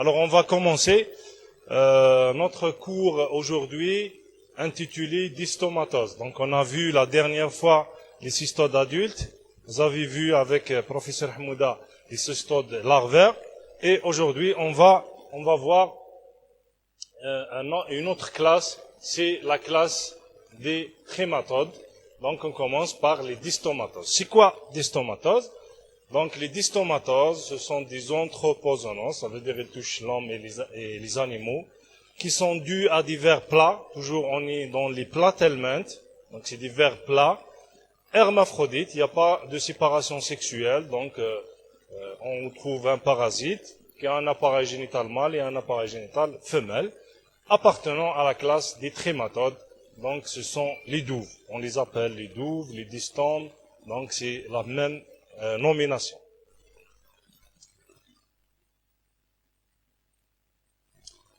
Alors on va commencer notre cours aujourd'hui intitulé dystomatose. Donc on a vu la dernière fois les cystodes adultes, vous avez vu avec professeur Hamouda les cystodes larvaires, et aujourd'hui on va voir une autre classe, c'est la classe des trématodes. Donc on commence par les dystomatoses. C'est quoi dystomatose? Donc les dystomatoses, ce sont des anthropozoonoses, ça veut dire qu'ils touchent l'homme et les animaux, qui sont dus à des vers plats. Toujours on est dans les platelments, donc c'est des vers plats, hermaphrodites, il n'y a pas de séparation sexuelle, donc on trouve un parasite qui a un appareil génital mâle et un appareil génital femelle, appartenant à la classe des trématodes. Donc ce sont les douves, on les appelle les douves, les dystomes, donc c'est la même nomination.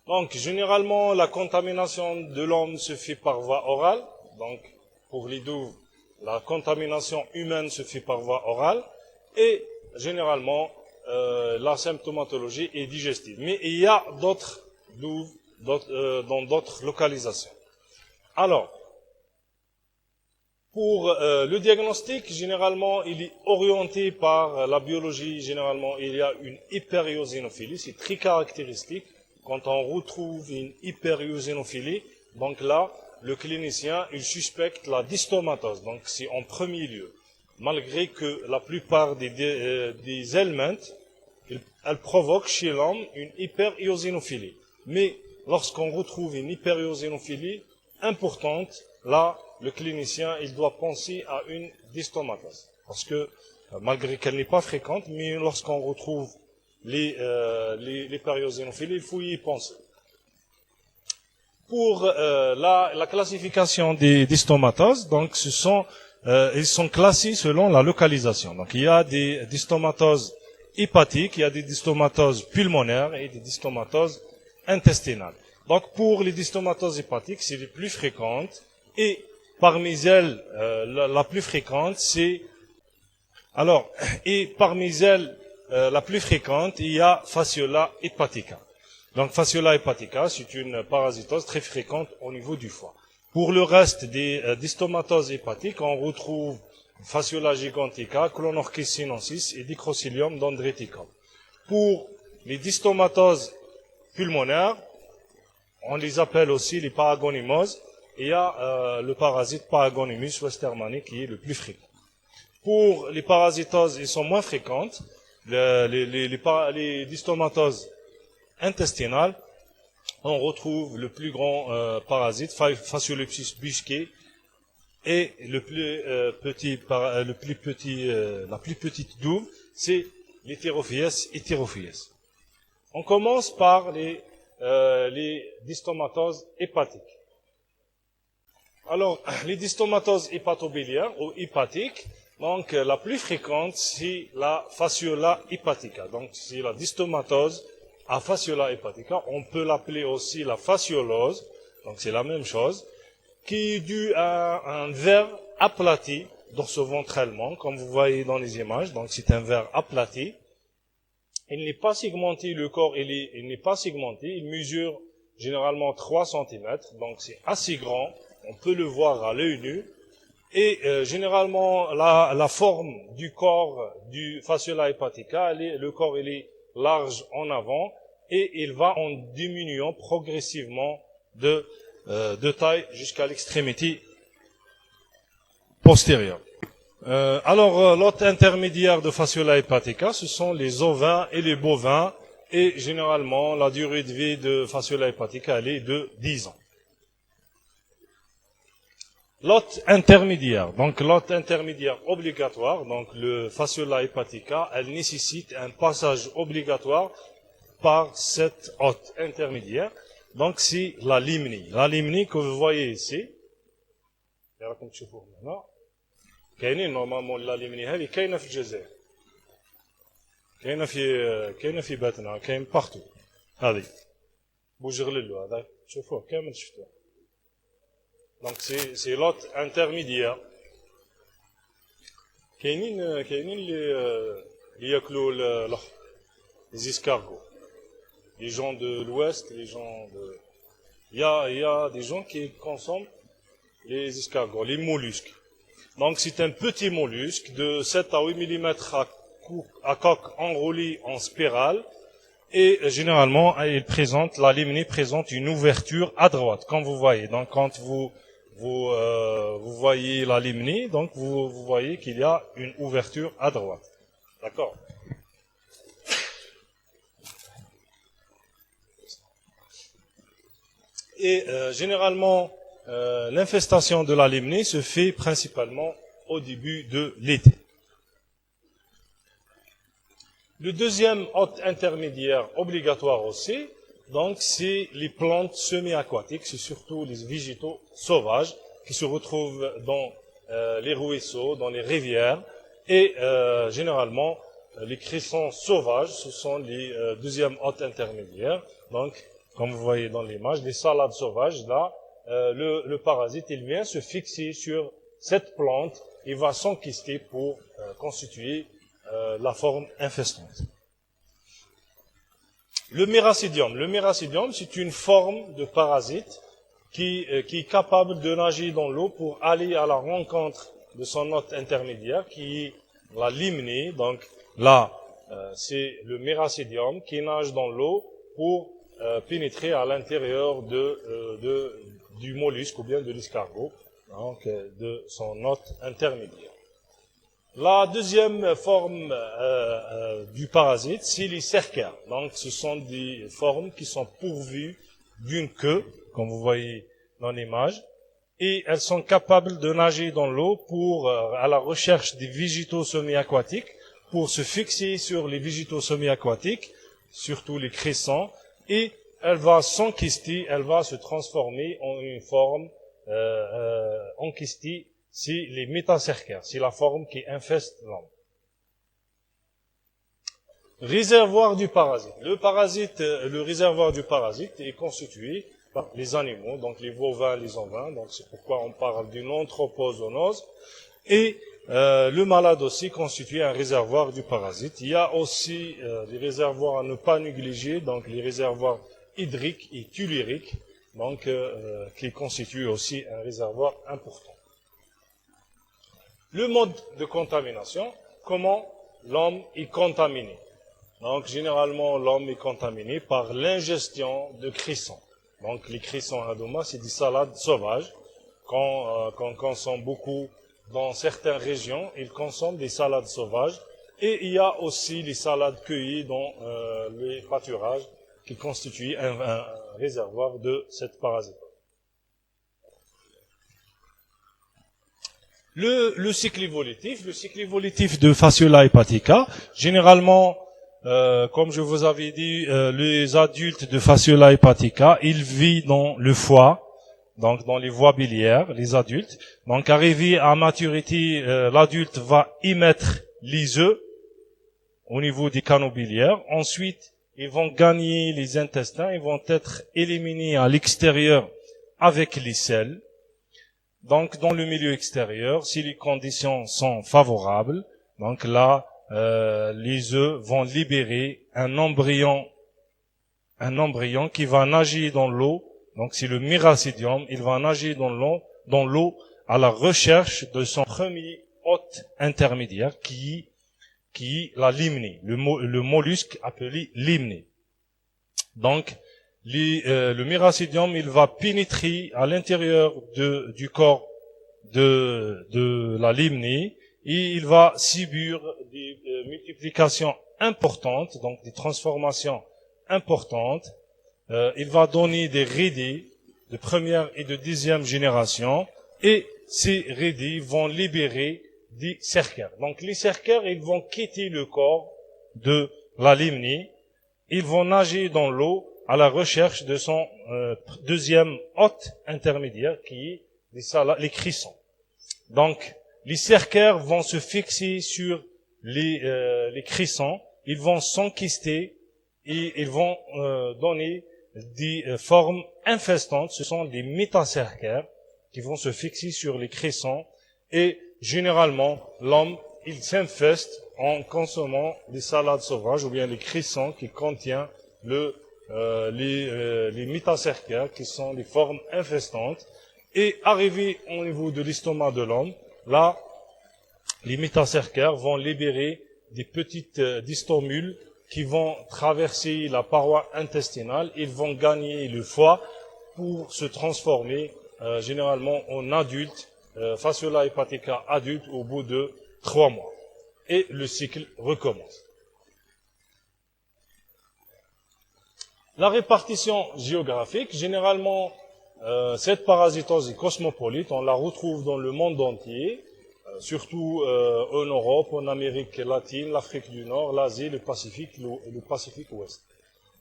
Donc généralement la contamination de l'homme se fait par voie orale, donc pour les douves la contamination humaine se fait par voie orale, et généralement la symptomatologie est digestive. Mais il y a d'autres douves dans d'autres localisations. Alors, pour le diagnostic, généralement, il est orienté par la biologie. Généralement, il y a une hyperiosinophilie, c'est très caractéristique. Quand on retrouve une hyperiosinophilie, donc là, le clinicien, il suspecte la dystomatose. Donc, c'est en premier lieu. Malgré que la plupart des éléments, elles provoquent chez l'homme une hyperiosinophilie. Mais lorsqu'on retrouve une hyperiosinophilie importante, là, le clinicien, il doit penser à une dystomatose. Parce que, malgré qu'elle n'est pas fréquente, mais lorsqu'on retrouve l'hyperiosinophilie, il faut y penser. Pour la classification des dystomatoses, donc ils sont classés selon la localisation. Donc il y a des dystomatoses hépatiques, il y a des dystomatoses pulmonaires et des dystomatoses intestinales. Donc pour les dystomatoses hépatiques, c'est les plus fréquentes, et parmi elles, la plus fréquente, la plus fréquente, il y a Fasciola hepatica. Donc Fasciola hepatica, c'est une parasitose très fréquente au niveau du foie. Pour le reste des dystomatoses hépatiques, on retrouve Fasciola gigantica, Clonorchis sinensis et Dicrocilium dendriticum. Pour les dystomatoses pulmonaires, on les appelle aussi les paragonimoses, et il y a le parasite Paragonimus westermani qui est le plus fréquent. Pour les parasitoses, ils sont moins fréquentes. Les dystomatoses intestinales, on retrouve le plus grand parasite, Fasciolopsis busqué, et la plus petite douve, c'est l'Heterophies heterophies. On commence par les dystomatoses hépatiques. Alors, les dystomatoses hépatobiliaires ou hépatiques, donc la plus fréquente, c'est la Fasciola hepatica. Donc c'est la dystomatose à Fasciola hepatica. On peut l'appeler aussi la fasciolose, donc c'est la même chose, qui est due à un ver aplati dorsoventralement, comme vous voyez dans les images. Donc c'est un ver aplati. Il n'est pas segmenté, le corps il n'est pas segmenté, il mesure généralement 3 cm, donc c'est assez grand, on peut le voir à l'œil nu, et généralement la forme du corps du Fasciola hepatica, le corps il est large en avant, et il va en diminuant progressivement de taille jusqu'à l'extrémité postérieure. L'hôte intermédiaire de Fasciola hepatica, ce sont les ovins et les bovins, et généralement la durée de vie de Fasciola hepatica elle est de 10 ans. L'hôte intermédiaire, donc l'hôte intermédiaire obligatoire, donc le Fasciola hepatica, elle nécessite un passage obligatoire par cette hôte intermédiaire. Donc c'est la limnie. La limnie que vous voyez ici, كاينين نورمالمون لا ليمني هذه كاينه في الجزائر كاينه في باتنا كاين بارتو هذه بوجغللو هذا شوفوه كامل شفتوه دونك سي لوت انترميديير كاينين اللي ياكلوا لي زيسكارغو les gens de l'Ouest, les gens de... il y a des gens qui consomment les escargots, les mollusques. Donc c'est un petit mollusque de 7 à 8 mm à coque enroulée en spirale. Et généralement, la limnée présente une ouverture à droite, comme vous voyez. Donc, quand vous voyez la limnée, donc vous voyez qu'il y a une ouverture à droite. D'accord? Et généralement, l'infestation de la limnée se fait principalement au début de l'été. Le deuxième hôte intermédiaire obligatoire aussi, donc c'est les plantes semi-aquatiques, c'est surtout les végétaux sauvages qui se retrouvent dans les ruisseaux, dans les rivières, et généralement les crissons sauvages, ce sont les deuxièmes hôtes intermédiaires. Donc, comme vous voyez dans l'image, les salades sauvages, là, le parasite, il vient se fixer sur cette plante, il va s'enquister pour constituer la forme infestante. Le méracidium, c'est une forme de parasite qui est capable de nager dans l'eau pour aller à la rencontre de son hôte intermédiaire, qui est la limnée. Donc là, c'est le méracidium qui nage dans l'eau pour pénétrer à l'intérieur du mollusque ou bien de l'escargot, donc de son hôte intermédiaire. La deuxième forme du parasite, c'est les cercaires. Donc, ce sont des formes qui sont pourvues d'une queue, comme vous voyez dans l'image, et elles sont capables de nager dans l'eau pour à la recherche des végétaux semi-aquatiques, pour se fixer sur les végétaux semi-aquatiques, surtout les cressons, et elle va s'enquister, elle va se transformer en une forme enquistée. C'est les métacercaires, c'est la forme qui infeste l'homme. Réservoir du parasite. Le réservoir du parasite est constitué par les animaux, donc les bovins, les ovins, donc c'est pourquoi on parle d'une anthropozoonose. Et le malade aussi constitue un réservoir du parasite. Il y a aussi des réservoirs à ne pas négliger, donc les réservoirs hydriques et telluriques, donc qui constituent aussi un réservoir important. Le mode de contamination, comment l'homme est contaminé. Donc, généralement, l'homme est contaminé par l'ingestion de crissons. Donc, les crissons hadoma, c'est des salades sauvages qu'on consomme beaucoup dans certaines régions. Ils consomment des salades sauvages. Et il y a aussi les salades cueillies dans les pâturages qui constituent un réservoir de cette parasite. Le cycle évolutif de Fasciola hepatica, généralement, comme je vous avais dit, les adultes de Fasciola hepatica, ils vivent dans le foie, donc dans les voies biliaires, les adultes. Donc, arrivé à maturité, l'adulte va émettre les œufs au niveau des canaux biliaires. Ensuite, ils vont gagner les intestins, ils vont être éliminés à l'extérieur avec les selles. Donc, dans le milieu extérieur, si les conditions sont favorables, donc là, les œufs vont libérer un embryon qui va nager dans l'eau. Donc, c'est le méracidium. Il va nager dans l'eau à la recherche de son premier hôte intermédiaire, qui est la limnée, le mollusque appelé limnée. Donc, le méracidium, il va pénétrer à l'intérieur du corps de la limnée et il va subir des multiplications importantes, donc des transformations importantes. Il va donner des ridés de première et de deuxième génération et ces ridés vont libérer des cercaires. Donc les cercaires, ils vont quitter le corps de la limnée, ils vont nager dans l'eau à la recherche de son deuxième hôte intermédiaire qui est les crissons. Donc, les cercaires vont se fixer sur les crissons, ils vont s'enquister et ils vont donner des formes infestantes. Ce sont des métacercaires qui vont se fixer sur les crissons et généralement, l'homme, il s'infeste en consommant des salades sauvages ou bien les crissons qui contiennent le les métacercaires, qui sont les formes infestantes, et arrivé au niveau de l'estomac de l'homme, là, les métacercaires vont libérer des petites distomules qui vont traverser la paroi intestinale, ils vont gagner le foie pour se transformer généralement en adulte, fasciola hepatica adulte au bout de 3 mois. Et le cycle recommence. La répartition géographique, généralement, cette parasitose est cosmopolite, on la retrouve dans le monde entier, surtout en Europe, en Amérique latine, l'Afrique du Nord, l'Asie, le Pacifique ouest.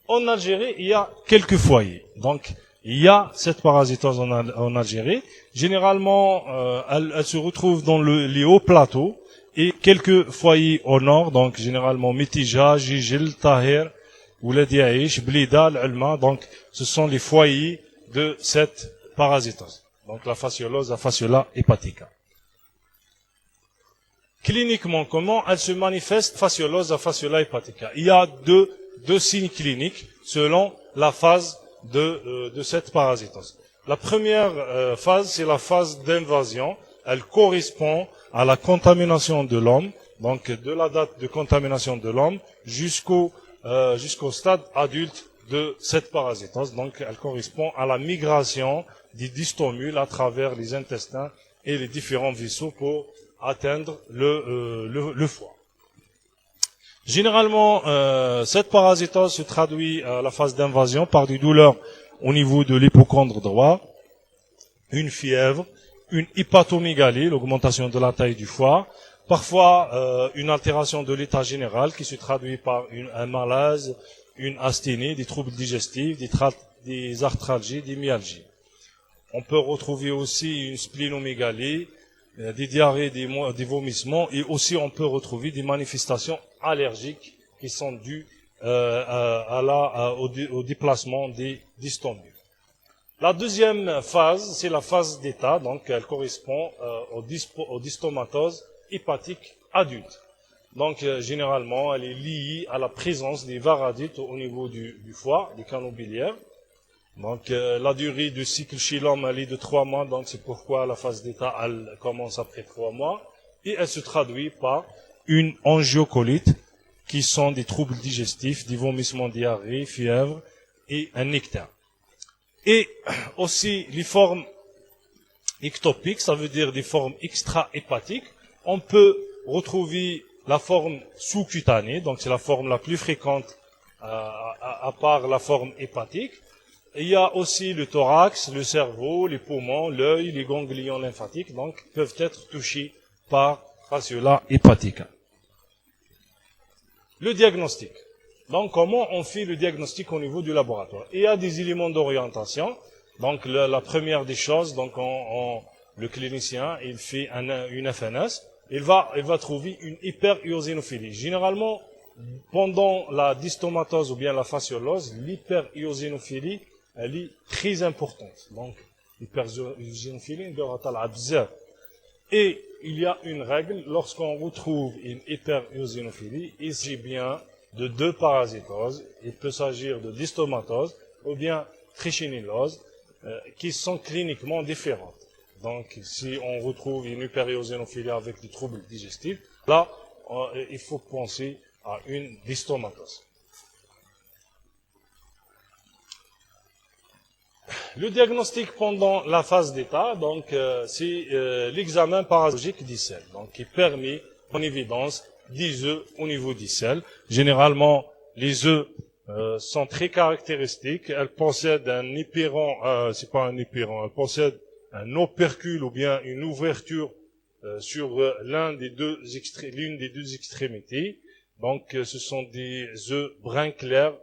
En Algérie, il y a quelques foyers. Donc, il y a cette parasitose en Algérie. Généralement, elle se retrouve dans les hauts plateaux et quelques foyers au nord, donc généralement Mitija, Jijil, Tahir, Ouledi Aïch, Blida, l'Ulma. Donc, ce sont les foyers de cette parasitose. Donc, la fasciola hepatica. Cliniquement, comment elle se manifeste, fasciola hepatica? Il y a deux signes cliniques selon la phase de cette parasitose. La première phase, c'est la phase d'invasion. Elle correspond à la contamination de l'homme, donc de la date de contamination de l'homme jusqu'au stade adulte de cette parasitose. Donc, elle correspond à la migration des distomules à travers les intestins et les différents vaisseaux pour atteindre le foie. Généralement, cette parasitose se traduit à la phase d'invasion par des douleurs au niveau de l'hypocondre droit, une fièvre, une hépatomégalie, l'augmentation de la taille du foie, parfois une altération de l'état général qui se traduit par un malaise, une asthénie, des troubles digestifs, des arthralgies, des myalgies. On peut retrouver aussi une splénomégalie, des diarrhées, des vomissements, et aussi on peut retrouver des manifestations allergiques qui sont dues au déplacement des distomules. La deuxième phase, c'est la phase d'état, donc elle correspond aux distomatoses hépatiques adultes. Donc généralement, elle est liée à la présence des varadites au niveau du foie, des canaux biliaires. Donc la durée du cycle chez l'homme, elle est de 3 mois, donc c'est pourquoi la phase d'état, elle commence après 3 mois, et elle se traduit par une angiocolite, qui sont des troubles digestifs, des vomissements, diarrhée, fièvre et un nectar. Et aussi les formes ectopiques, ça veut dire des formes extra-hépatiques. On peut retrouver la forme sous-cutanée, donc c'est la forme la plus fréquente à part la forme hépatique. Il y a aussi le thorax, le cerveau, les poumons, l'œil, les ganglions lymphatiques, donc peuvent être touchés par fasciola hepatica. Le diagnostic. Donc, comment on fait le diagnostic au niveau du laboratoire? Il y a des éléments d'orientation. Donc, la première des choses, donc, le clinicien, il fait une FNS. Il va trouver une hyperéosinophilie. Généralement, pendant la distomatose ou bien la fasciolose, l'hyperéosinophilie, elle est très importante. Donc, l'hyperéosinophilie, et il y a une règle, lorsqu'on retrouve une hyperéosinophilie, il s'agit bien de 2 parasitoses, il peut s'agir de distomatose ou bien trichinellose, qui sont cliniquement différentes. Donc, si on retrouve une hyperéosinophilie avec des troubles digestifs, là, il faut penser à une distomatose. Le diagnostic pendant la phase d'état, donc, c'est l'examen parasologique des selles, donc qui permet en évidence des œufs au niveau des selles. Généralement, les œufs sont très caractéristiques. Elles possèdent un éperon, c'est pas un éperon, elles possèdent un opercule ou bien une ouverture sur l'une des deux extrémités. Donc, ce sont des œufs brun clair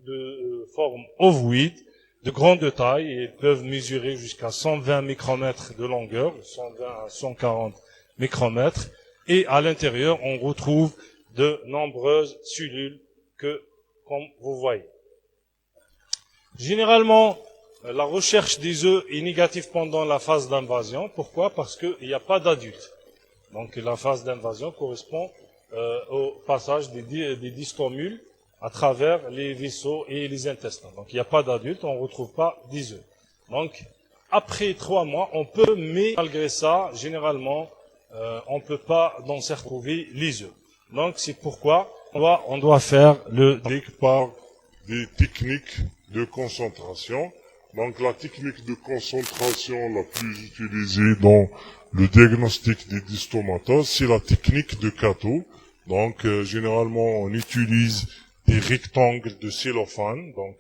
de forme ovoïde, de grande taille, et ils peuvent mesurer jusqu'à 120 micromètres de longueur, 120 à 140 micromètres, et à l'intérieur, on retrouve de nombreuses cellules comme vous voyez. Généralement, la recherche des œufs est négative pendant la phase d'invasion. Pourquoi? Parce qu'il n'y a pas d'adultes. Donc la phase d'invasion correspond au passage des distomules à travers les vaisseaux et les intestins. Donc il n'y a pas d'adultes, on ne retrouve pas des œufs. Donc après 3 mois, on peut, mais malgré ça, généralement, on ne peut pas dans certains trouver les œufs. Donc c'est pourquoi on doit faire le Par des techniques de concentration. Donc la technique de concentration la plus utilisée dans le diagnostic des dystomatoses, c'est la technique de Kato. Donc généralement on utilise des rectangles de cellophane, donc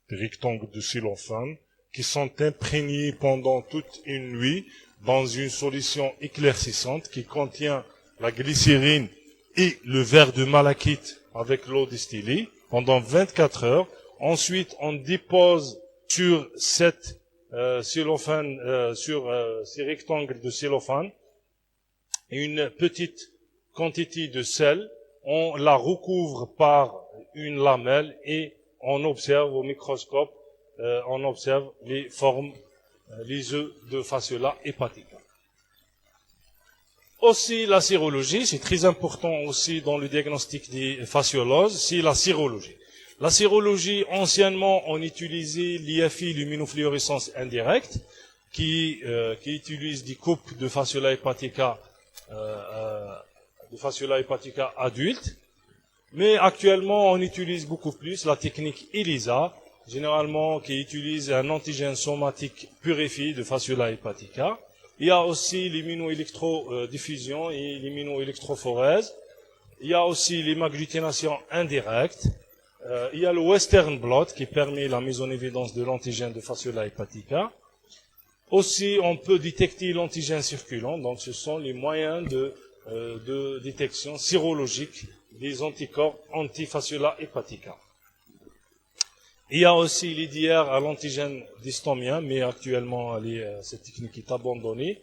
des rectangles de cellophane qui sont imprégnés pendant toute une nuit dans une solution éclaircissante qui contient la glycérine et le verre de malachite avec l'eau distillée pendant 24 heures. Ensuite, on dépose sur cette cellophane, sur ces rectangles de cellophane, une petite quantité de sel. On la recouvre par une lamelle et on observe au microscope, on observe les formes, les œufs de Fasciola hepatica. Aussi, la sérologie, c'est très important aussi dans le diagnostic des fascioloses, c'est la sérologie. La sérologie, anciennement, on utilisait l'IFI, l'immunofluorescence indirecte, qui utilise des coupes de Fasciola hepatica, adultes. Mais actuellement, on utilise beaucoup plus la technique ELISA, généralement qui utilise un antigène somatique purifié de Fasciola hepatica. Il y a aussi l'immunoélectrodiffusion et l'immunoélectrophorèse. Il y a aussi l'hémagglutination indirecte. Il y a le Western blot qui permet la mise en évidence de l'antigène de Fasciola hepatica. Aussi, on peut détecter l'antigène circulant. Donc, ce sont les moyens de détection sérologique des anticorps anti-Fasciola hepatica. Il y a aussi l'IDR à l'antigène dystomien, mais actuellement, cette technique est abandonnée.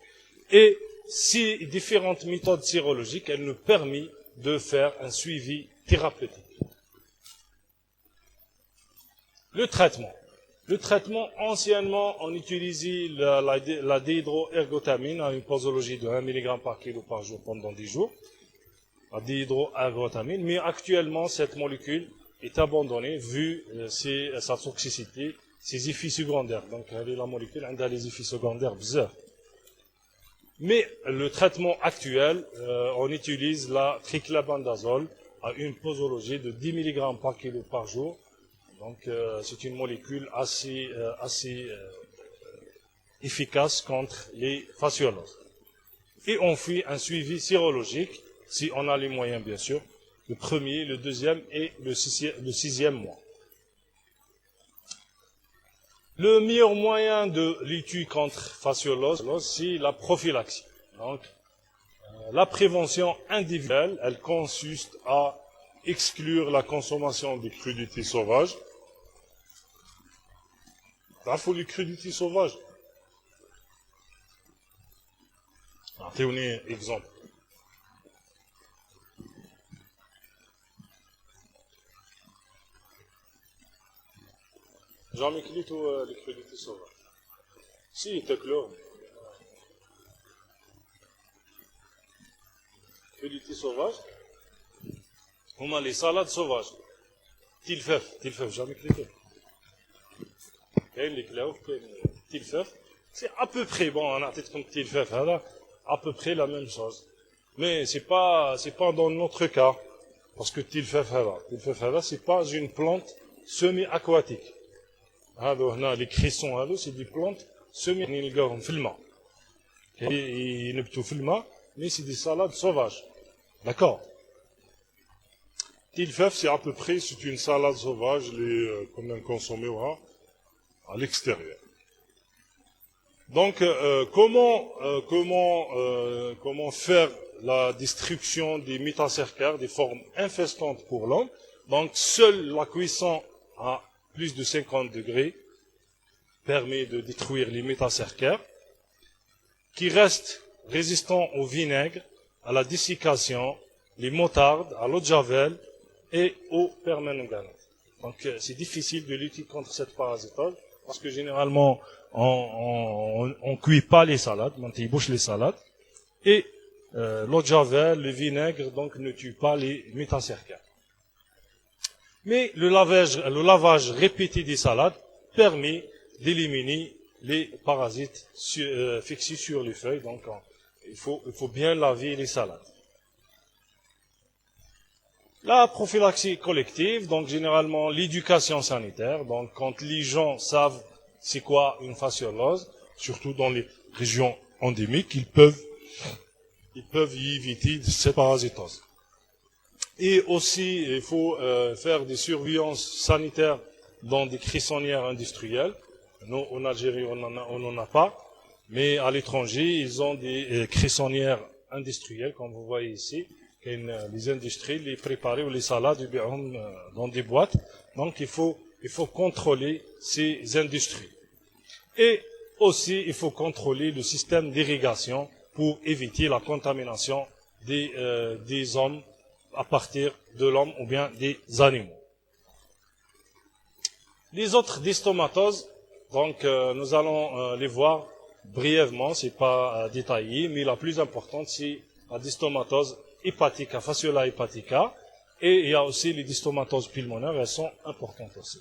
Et ces différentes méthodes sérologiques, elles nous permettent de faire un suivi thérapeutique. Le traitement. Le traitement, anciennement, on utilisait la dihydroergotamine à une posologie de 1 mg par kilo par jour pendant 10 jours. La dihydroergotamine, mais actuellement, cette molécule est abandonnée vu sa toxicité, ses effets secondaires. Donc, la molécule a les effets secondaires bizarres. Mais le traitement actuel, on utilise la triclabandazole à une posologie de 10 mg par kilo par jour. Donc, c'est une molécule assez efficace contre les fascioloses. Et on fait un suivi sérologique, si on a les moyens, bien sûr, le premier, le deuxième et le sixième mois. Le meilleur moyen de lutter contre fasciolose, c'est la prophylaxie. Donc, la prévention individuelle, elle consiste à exclure la consommation des crudités sauvages. Il faut les crudités sauvages. Tenez un exemple. Jamais كليتو الكريديتي سوفاج سي تاكلوهم كريديتي سوفاج هما لي سالاد سوفاج تلفاف جامي كليتو كاين اللي كلاوه كاين تلفاف سي ابوبري بون انا عطيتكم التلفاف هذا ابوبري لا ميم شوز مي سي با dans notre cas parce que التلفاف هذا c'est pas une plante semi-aquatique. Les cressons, c'est des plantes semi-nilgahum في الماء. ينبتوا في الماء, mais c'est des salades sauvages. D'accord. Tilfef, c'est à peu près, c'est une salade sauvage, comme on consomme à l'extérieur. Donc, comment faire la destruction des métacercaires, des formes infestantes pour l'homme? Donc, seule la cuisson à plus de 50 degrés permet de détruire les métacercaires qui restent résistants au vinaigre, à la dessiccation, les moutardes, à l'eau de javel et au permanganate. Donc c'est difficile de lutter contre cette parasitose parce que généralement on cuit pas les salades, on bouche les salades et l'eau de javel, le vinaigre donc ne tue pas les métacercaires. Mais le lavage répété des salades permet d'éliminer les parasites fixés sur les feuilles. Donc, il faut bien laver les salades. La prophylaxie collective, donc généralement l'éducation sanitaire. Donc, quand les gens savent c'est quoi une fasciolose, surtout dans les régions endémiques, ils peuvent y éviter cette parasitose. Et aussi, il faut faire des surveillances sanitaires dans des crissonnières industrielles. Nous, en Algérie, on n'en a pas, mais à l'étranger, ils ont des crissonnières industrielles, comme vous voyez ici. Les industries, les préparés ou les salades, dans des boîtes. Donc, il faut contrôler ces industries. Et aussi, il faut contrôler le système d'irrigation pour éviter la contamination des hommes à partir de l'homme ou bien des animaux. Les autres dystomatoses, donc nous allons les voir brièvement, c'est pas détaillé, mais la plus importante c'est la dystomatose hépatica, fasciola hepatica, et il y a aussi les dystomatoses pulmonaires, elles sont importantes aussi.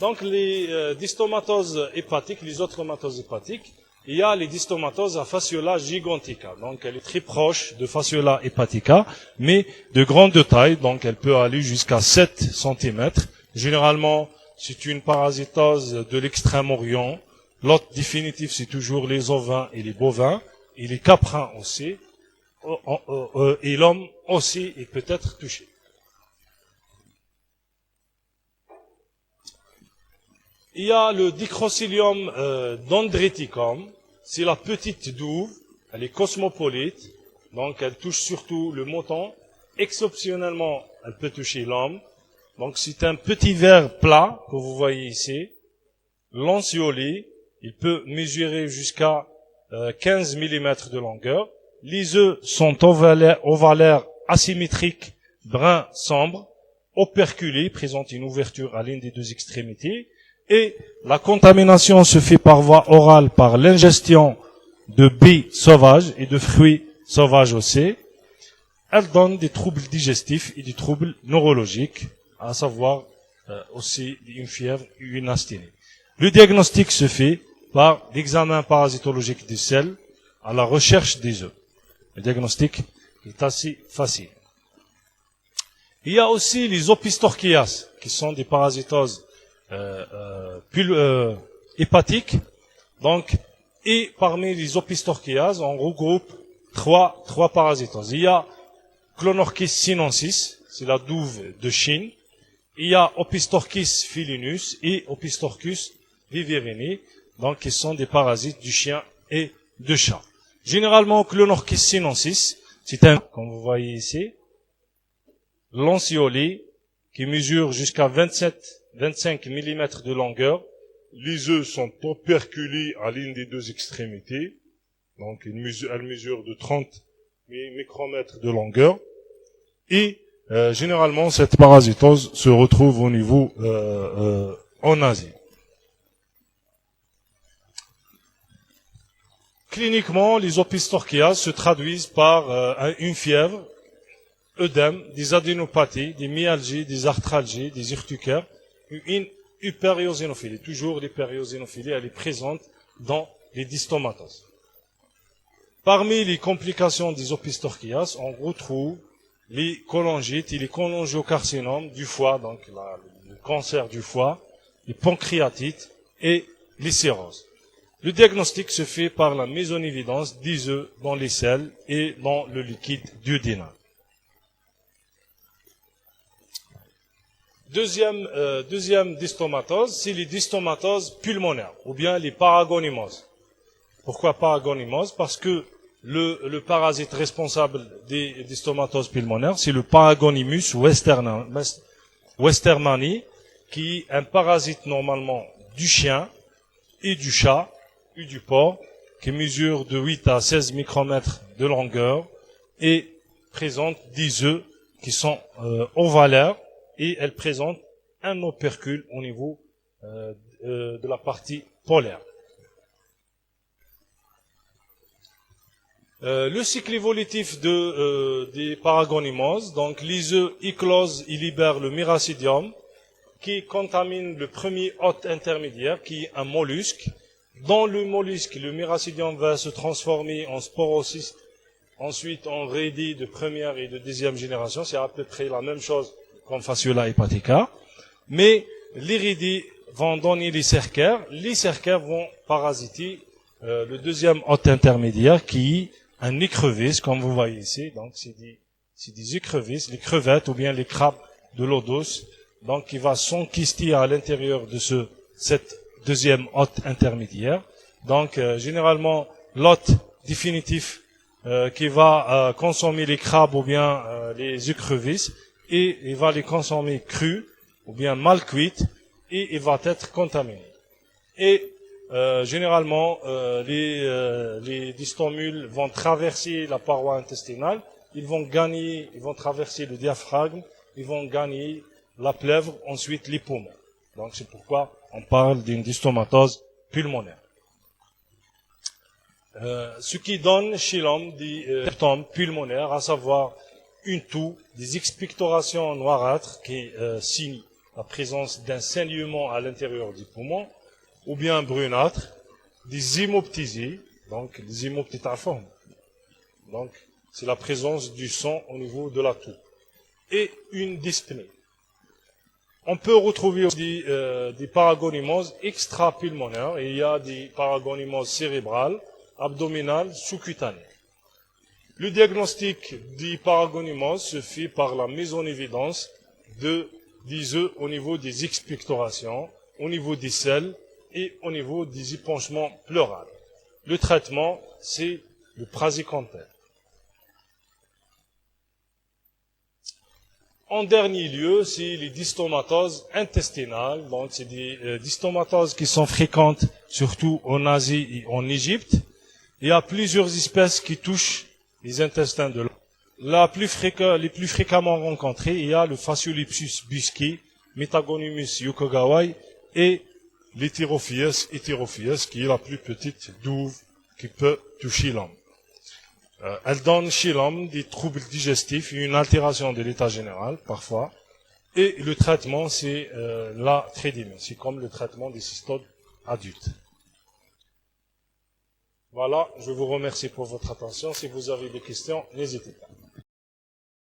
Donc les dystomatoses hépatiques, les autres matoses hépatiques, il y a les dystomatoses à fasciola gigantica. Donc elle est très proche de fasciola hepatica, mais de grande taille, donc elle peut aller jusqu'à 7 cm. Généralement, c'est une parasitose de l'Extrême-Orient. L'hôte définitif, c'est toujours les ovins et les bovins, et les caprins aussi, et l'homme aussi est peut-être touché. Il y a le Dicrocilium dendriticum, c'est la petite douve, elle est cosmopolite, donc elle touche surtout le mouton, exceptionnellement elle peut toucher l'homme, donc c'est un petit ver plat que vous voyez ici, lanciolé, il peut mesurer jusqu'à 15 mm de longueur, les œufs sont ovalaires asymétriques, brun sombre, operculés, présentent une ouverture à l'une des deux extrémités, et la contamination se fait par voie orale par l'ingestion de baies sauvages et de fruits sauvages aussi. Elle donne des troubles digestifs et des troubles neurologiques, à savoir aussi une fièvre et une asthénie. Le diagnostic se fait par l'examen parasitologique des selles à la recherche des œufs. Le diagnostic est assez facile. Il y a aussi les opistorchias, qui sont des parasitoses hépatiques. Donc, et parmi les opistorchias, on regroupe trois parasitoses. Il y a Clonorchis sinensis, c'est la douve de Chine. Il y a Opistorchis filinus et Opistorchis viverrini, donc qui sont des parasites du chien et du chat. Généralement, Clonorchis sinensis, c'est un, comme vous voyez ici, lanciolé, qui mesure jusqu'à 25 mm de longueur. Les œufs sont operculés à l'une des deux extrémités. Donc, elle mesure de 30 micromètres de longueur. Et, généralement, cette parasitose se retrouve au niveau, en Asie. Cliniquement, les opistorchias se traduisent par une fièvre, œdème, des adénopathies, des myalgies, des arthralgies, des urticaires, une hyperiosinophilie. Toujours l'hyperiosinophilie, elle est présente dans les dystomatoses. Parmi les complications des opistorchias, on retrouve les cholangites et les cholangiocarcinomes du foie, donc le cancer du foie, les pancréatites et les cirrhoses. Le diagnostic se fait par la mésonévidence des œufs dans les selles et dans le liquide duodénal. Deuxième dystomatose, c'est les dystomatoses pulmonaires, ou bien les paragonimoses. Pourquoi paragonimoses? Parce que le parasite responsable des dystomatoses pulmonaires, c'est le Paragonimus westermani, qui est un parasite normalement du chien et du chat et du porc, qui mesure de 8 à 16 micromètres de longueur et présente des œufs qui sont ovalaires, et elle présente un opercule au niveau de la partie polaire. Le cycle évolutif des paragonimoses, donc les œufs éclosent et libèrent le myracidium, qui contamine le premier hôte intermédiaire, qui est un mollusque. Dans le mollusque, le myracidium va se transformer en sporocyste, ensuite en rédis de première et de deuxième génération. C'est à peu près la même chose comme Fasciola hepatica. Mais les rédis vont donner les cercaires. Les cercaires vont parasiter le deuxième hôte intermédiaire qui est un écrevisse, comme vous voyez ici. Donc, c'est des écrevisses, les crevettes ou bien les crabes de l'eau douce. Donc, qui va s'enquister à l'intérieur de cette deuxième hôte intermédiaire. Donc, généralement, l'hôte définitif qui va consommer les crabes ou bien les écrevisses, et il va les consommer crus ou bien mal cuites, et il va être contaminé. Et généralement, les distomules vont traverser la paroi intestinale, ils vont traverser le diaphragme, ils vont gagner la plèvre, ensuite les poumons. Donc c'est pourquoi on parle d'une distomatose pulmonaire. Ce qui donne chez l'homme des symptômes pulmonaires, à savoir une toux, des expectorations noirâtres qui signent la présence d'un saignement à l'intérieur du poumon, ou bien brunâtre, des hémoptysies, donc des hémoptytiformes. Donc c'est la présence du sang au niveau de la toux. Et une dyspnée. On peut retrouver aussi des paragonymoses extrapulmonaires, et il y a des paragonymoses cérébrales, abdominales, sous-cutanées. Le diagnostic des paragonymoses se fait par la mise en évidence des œufs au niveau des expectorations, au niveau des selles et au niveau des épanchements pleurales. Le traitement, c'est le praziquantel. En dernier lieu, c'est les dystomatoses intestinales. Donc, c'est des dystomatoses qui sont fréquentes, surtout en Asie et en Égypte. Il y a plusieurs espèces qui touchent les intestins de l'homme. Les plus fréquemment rencontrées, il y a le Phaseolipsus busci, Metagonymus yokogawai et l'Heterophius heterophius, qui est la plus petite douve qui peut toucher l'homme. Elle donne chez l'homme des troubles digestifs, une altération de l'état général, parfois. Et le traitement, c'est la trédimine. C'est comme le traitement des cystodes adultes. Voilà, je vous remercie pour votre attention. Si vous avez des questions, n'hésitez pas.